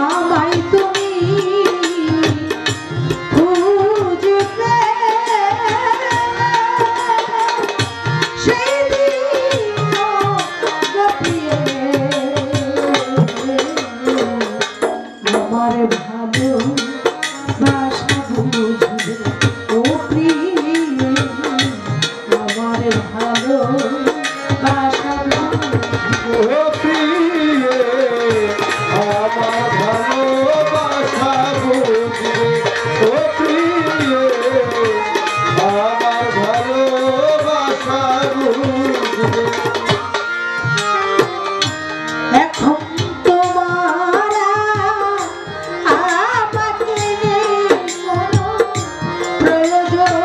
আমায় তুমি খুঁজবে সেই দিন গপিয়ে আমার ভালো বাসা বুঝবে ও প্রিয় আমার ভালো বাসা বুঝবে ও প্রিয়ে আমার ভালোবাসা বুঝবে ও প্রিয়ে আমার ভালোবাসা বুঝবে এখন তোমার আমাকে কোনো প্রয়োজন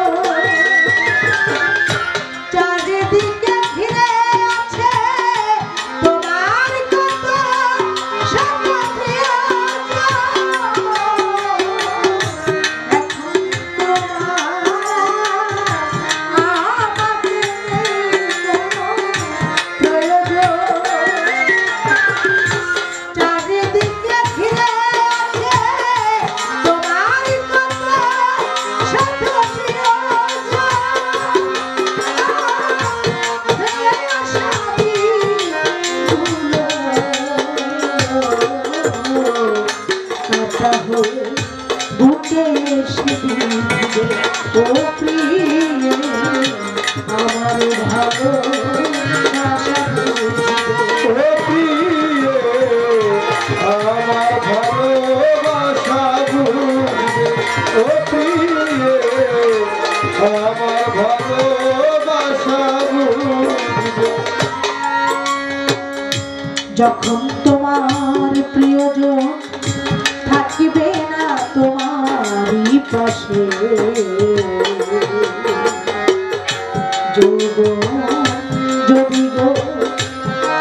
চারিদিকে ঘিরে আছে তোমার কত এখন তোমার আমাকে কোনো প্রয়োজন চারিদিকে ঘিরে আছে তোমার কত শত বুকে এসে দিবে ও প্রিয় আমার ভালো বাসা বুঝবে ও প্রিয়ে আমার ভালোবাসা বুঝবে ও প্রিয়ে আমার ভালোবাসা বুঝবে যখন তোমার প্রিয়জন থাকিবে না তোমারই পাশে যদি গো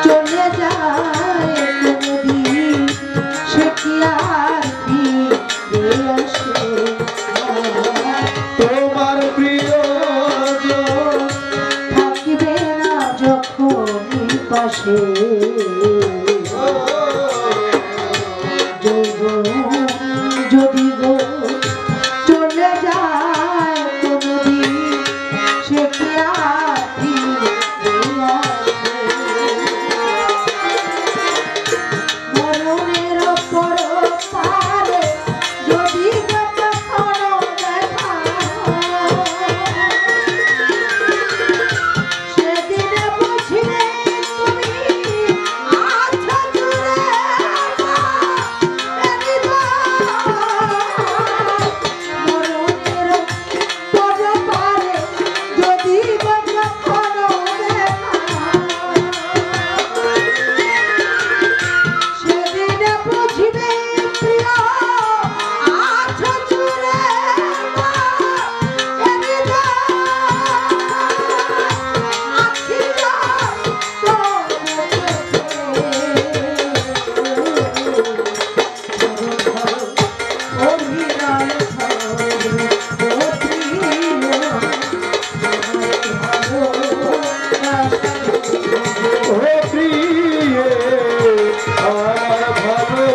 চলে যায় কোনদিন সে কি আর ফিরে আসে তোমার প্রিয়জন থাকিবে না যখন পাশে যদি গো চলে যায় কোনদিন সে কি আর ফিরে আসে মরণের পর পারে যদি কখনো দেখা সেদিন বুঝবে তুমি আছো দূরে মরণের পর পারে যদি কখনো দেখা সেদিন বুঝবে প্রিয় আছো দূরে ও প্রিয়ে আমার ভালো